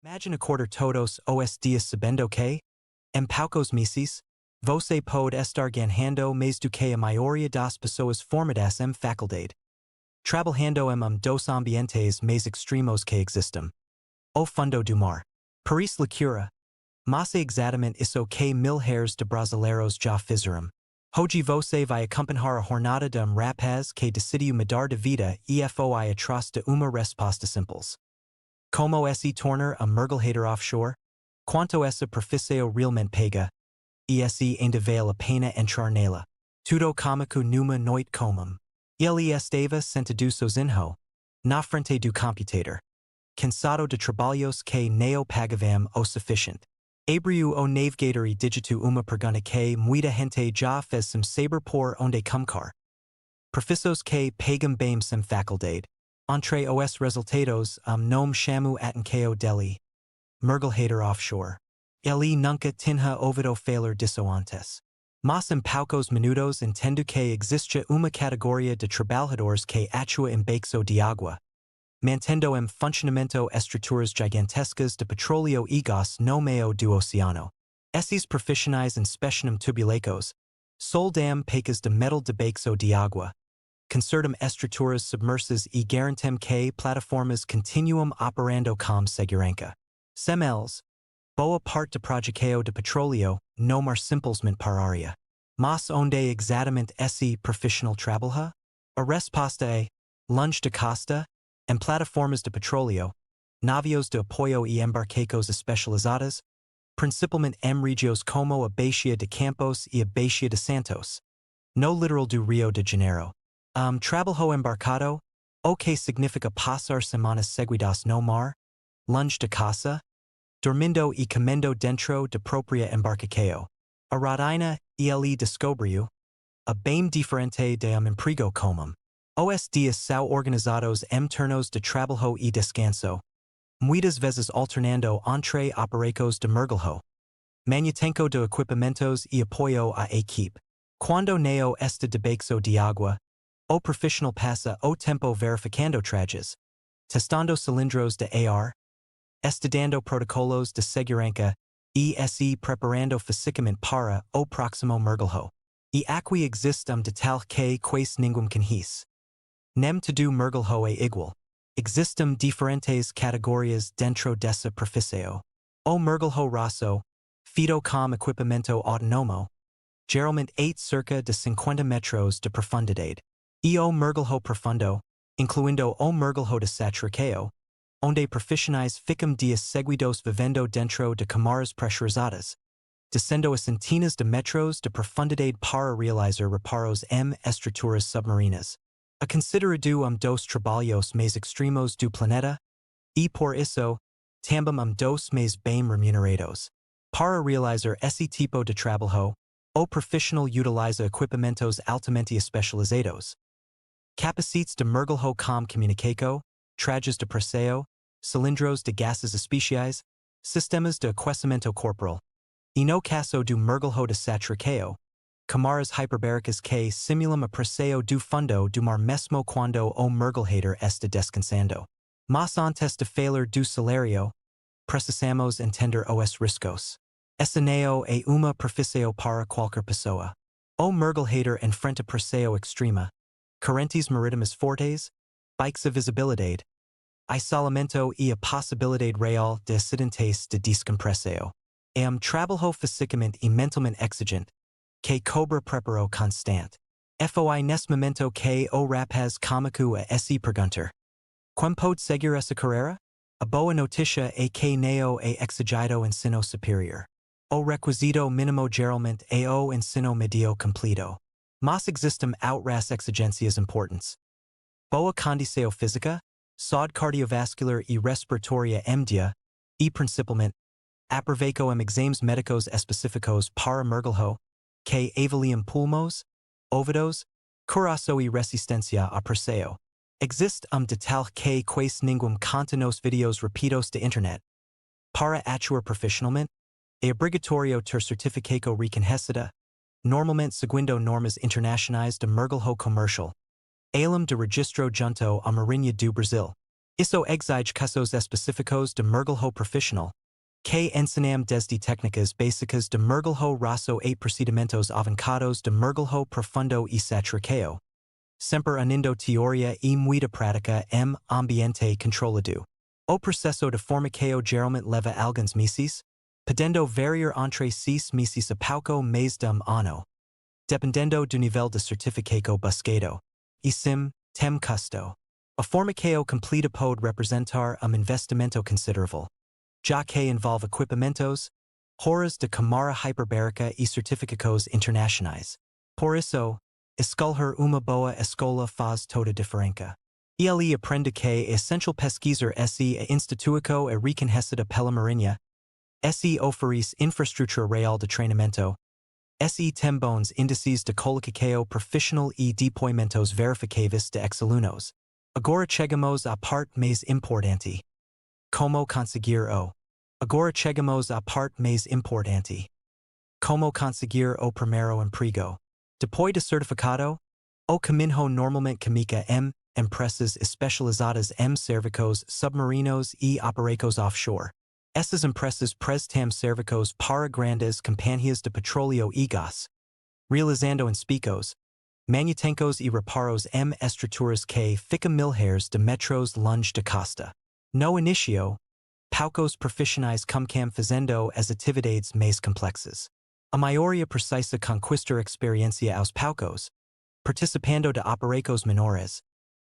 Imagine a quarter todos os dias sabendo que, em poucos meses, você pode estar ganhando mais do que a maioria das pessoas formadas em faculdade. Trabalhando em dos ambientes mais extremos que existem. O fundo do mar. Paris loucura. Mas é exatamente isso que milhares de brasileiros já fizeram. Hoje você vai acompanhar a jornada de rapaz que decidiu mudar de vida e foi atrás de uma resposta simples. Como esse tornar a mergulhador offshore? Quanto essa profissão realmente pega? E se ainda vale a pena entrar nela? Tudo comico numa noite comum. Ele estava sentado sozinho, na frente do computador. Cansado de trabalhos que não pagavam o suficiente. Abriu o navegador e digitou uma pergunta que muita gente já fez sem saber por onde começar. Profissões que pagam bem sem faculdade. Entre os resultados, nome chamo atenção dele. Mergulhador offshore. Ele nunca tinha ouvido falar disso antes. Mas em poucos minutos entendo que existe uma categoria de trabalhadores que atua embaixo de água, mantendo em funcionamento estruturas gigantescas de petróleo e gás no meio do oceano. Esses profissionais inspecionam tubulecos, soldam pecas de metal debaixo de água, consertam estruturas submersas e garantem que plataformas continuam operando com segurança. Sem eles, boa parte do projeto de petróleo não mar simplesmente pararia. Mas onde exatamente esse profissional trabalha? A resposta é, longe de costa, em plataformas de petróleo, navios de apoio e embarcados especializadas, principalmente em regiões como a Baixia de Campos e a Baixia de Santos, no litoral do Rio de Janeiro. Trabalho embarcado, o que significa passar semanas seguidas no mar, longe de casa, dormindo e comendo dentro de própria embarcação. A rotina, ele descobriu, a bem diferente de emprego comum. Os dias são organizados em turnos de trabalho e descanso, muitas vezes alternando entre operações de mergulho, manutenção de equipamentos e apoio à equipe. Quando não está debaixo de água, o profissional passa o tempo verificando trajes, testando cilindros de ar, estudando protocolos de segurança e preparando fisicamente para o próximo mergulho. E aqui existe de tal que quase ninguém conhece. Nem todo mergulho é igual. Existem diferentes categorias dentro dessa profissão. O mergulho raso, feito com equipamento autônomo, geralmente é cerca de 50 metros de profundidade. E o mergulho profundo, incluindo o mergulho de satricao, onde profissionais ficam dias seguidos vivendo dentro de câmaras pressurizadas, descendo a centenas de metros de profundidade para realizar reparos em estruturas submarinas. A considerado dos trabalhos mais extremos do planeta, e por isso, também dos mais bem remunerados. Para realizar esse tipo de trabalho, o profissional utiliza equipamentos altamente especializados. Capacites de mergulho com comunicação, trajes de pressão, cilindros de gases especiais, sistemas de aquecimento corporal. E no caso do mergulho de satricao, câmaras hiperbáricas que simulam a pressão do fundo do mar mesmo quando o mergulhador está descansando. Mas antes de falar do salário, precisamos entender os riscos. Essa não é uma profissão para qualquer pessoa. O mergulhador enfrenta pressão extrema, correntes marítimas fortes, baixa visibilidade, isolamento e a possibilidade real de acidentes de descompressão. É trabalho fisicamente e mentalmente exigente, que cobra preparo constante. Foi nesse momento que o rapaz começou a se perguntar: como pode seguir essa carreira? A boa notícia é que não é exigido ensino superior. O requisito mínimo geralmente é o ensino médio completo. Mas existem outras exigências importantes. Boa condição física, saúde cardiovascular e respiratória em dia, e principalmente, aproveito em exames médicos específicos para mergulho, que avaliam pulmões, ouvidos, coração e resistência à pressão. Existe de tal que quase ninguém conta nos vídeos rápidos de internet. Para atuar profissionalmente, é obrigatório ter certificado reconhecido, normalmente seguindo normas internacionais de mergulho comercial. Além de registro junto à Marinha do Brasil. Isso exige casos específicos de mergulho profissional, que ensinam desde técnicas básicas de mergulho raso a procedimentos avançados de mergulho profundo e satriqueo, sempre unindo teoria e muita prática em ambiente controlado. O processo de formação geralmente leva alguns meses, podendo variar entre 6 meses a pouco mais de ano, dependendo do nível de certificado buscado. E sim, tem custo. A formação completa pode representar investimento considerável, já que envolve equipamentos, horas de câmara hiperbárica e certificados internacionais. Por isso, escolher uma boa escola faz toda a diferença. Ele aprende que é essencial pesquisar se a instituição é reconhecida pela Marinha, se oferece infraestrutura real de treinamento, se tem bons índices de colocação profissional e depoimentos verificáveis de ex-alunos. Agora chegamos à parte mais importante. Como conseguir o? Agora chegamos à parte mais importante. Como conseguir o primeiro emprego? Depois de certificado, o caminho normalmente comica empresas especializadas em serviços submarinos e operações offshore. Essas empresas prestam serviços para grandes companhias de petróleo e gás, realizando inspecções, manutenções e reparos em estruturas que ficam milhares de metros longe de costa. No início, poucos profissionais começam fazendo as atividades mais complexas. A maioria precisa conquistar experiência aos poucos, participando de operações menores,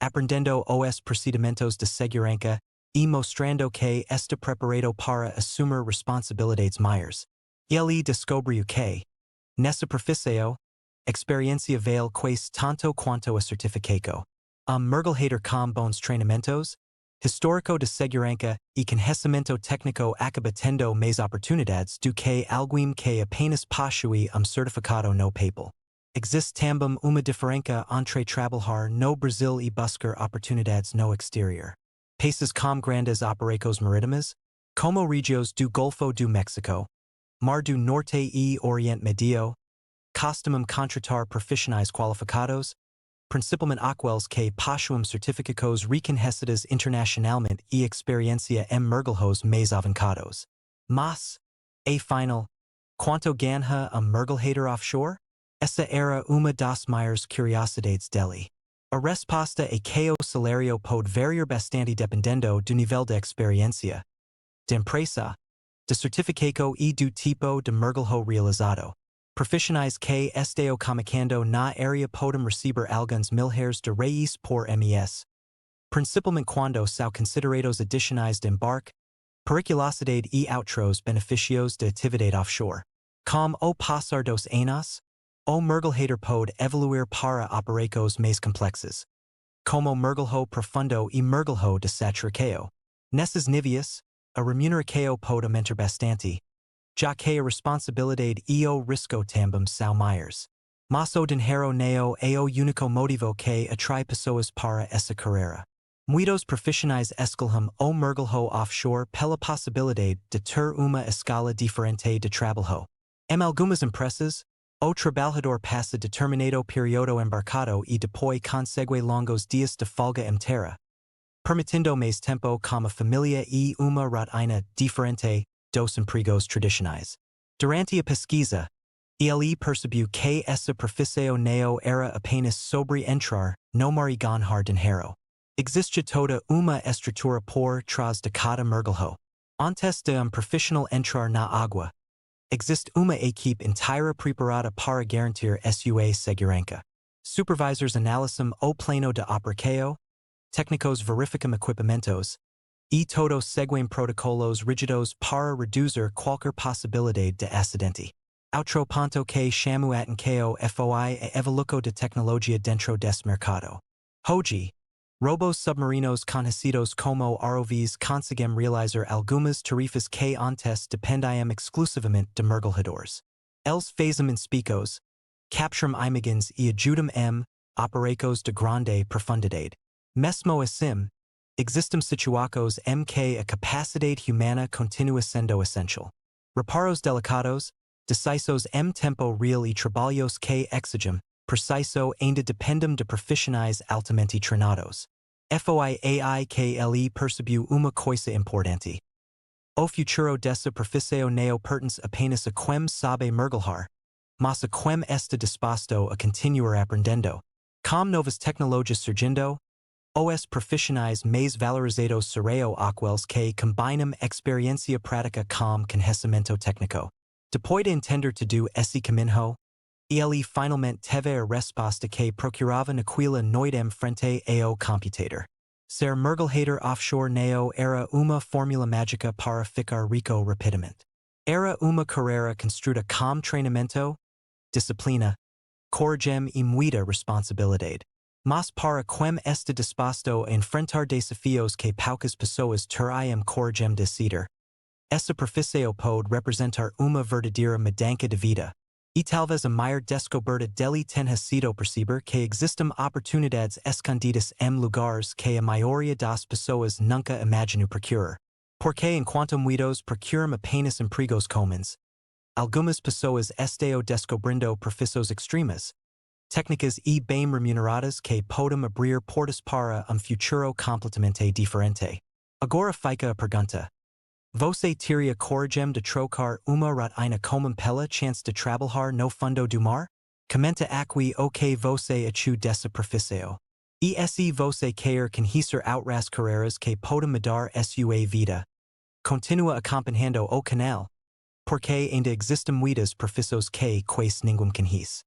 aprendendo os procedimentos de segurança e mostrando que está preparado para assumir responsabilidades maiores. Ele descobriu que, nessa profissão, experiência vale quase tanto quanto a certificado. Mergulhador com bons treinamentos, histórico de segurança e conhecimento técnico acaba tendo mais oportunidades do que alguém que apenas possui certificado no papel. Existe também uma diferença entre trabalhar no Brasil e buscar oportunidades no exterior. Países com grandes operações marítimas, como regiões do Golfo do México, Mar do Norte e Oriente Médio, costumam contratar profissionais qualificados, principalmente aqueles que possuem certificados reconhecidos internacionalmente e experiência em mergulhos mais avançados. Mas, afinal, quanto ganha mergulhador offshore? Essa era uma das maiores curiosidades dele. A resposta é que o salário pode variar bastante dependendo do nível de experiência, de empresa, de certificado e do tipo de mergulho realizado. Profissionais que estão começando na área podem receber alguns milhares de reais por mês, principalmente quando são considerados adicionais de embarque, periculosidade e outros benefícios de atividade offshore. Com o passar dos anos, o mergulhador pode evoluir para operações mais complexas, como mergulho profundo e mergulho de satriqueo. Nesses níveis, a remuneração pode aumentar bastante, já que a responsabilidade e o risco também são maiores. Mas o dinheiro não é o único motivo que atrai pessoas para essa carreira. Muitos profissionais escolhem o mergulho offshore pela possibilidade de ter uma escala diferente de trabalho. Em algumas empresas, o trabalhador passa determinado período embarcado e depois consegue longos dias de folga em terra, permitindo mais tempo com a família e uma rotina diferente dos empregos tradicionais. Durante a pesquisa, ele percebeu que essa profissão não era apenas sobre entrar no mar e ganhar dinheiro. Existe toda uma estrutura por trás de cada mergulho. Antes de profissional entrar na água, existe uma equipe inteira preparada para garantir sua segurança. Supervisors analisam o plano de operação, técnicos verificam equipamentos, e todos seguem protocolos rígidos para reduzir qualquer possibilidade de acidente. Outro ponto que chamo atenção foi a evolução de tecnologia dentro desse mercado. Hoje, robôs submarinos conhecidos como ROVs conseguem realizar algumas tarefas que antes dependiam exclusivamente de mergulhadores. Eles fazem inspecções, capturam imagens e ajudam em operações de grande profundidade. Mesmo assim, existem situações em que a capacidade humana continua sendo essencial. Reparos delicados, decisões em tempo real e trabalhos que exigem preciso ainda dependem de profissionais altamente treinados. foiaikle percebu uma coisa importante. O futuro dessa profissão neo pertence apenas a quem sabe mergulhar, mas a quem está disposto a continuar aprendendo. Com novas tecnologias surgindo, os profissionais mais valorizados serão aqueles que combinam experiência prática com conhecimento técnico. Depois de entender tudo esse caminho, ele finalmente teve a resposta que procurava naquela noite frente ao computador. Ser mergulhador offshore neo era uma fórmula mágica para ficar rico rapidamente. Era uma carreira construída com treinamento, disciplina, coragem e muita responsabilidade. Mas para quem está disposto a enfrentar desafios que poucas pessoas teriam coragem de decidir, essa profissão pode representar uma verdadeira mudança de vida. E talvez a maior descoberta dele tenha sido perceber que existem oportunidades escondidas em lugares que a maioria das pessoas nunca imaginou procurar. Porque enquanto muitos procuram apenas empregos comuns, algumas pessoas estão descobrindo profissões extremas, técnicas e bem remuneradas que podem abrir portas para futuro completamente diferente. Agora fica a pergunta. Você teria coragem de trocar uma rotina comum pela chance de trabalhar no fundo do mar? Comenta aqui o que você achou dessa profissão. E se você quer conhecer outras carreiras que podem mudar sua vida, continua acompanhando o canal, porque ainda existem muitas profissões que quase ninguém conhece.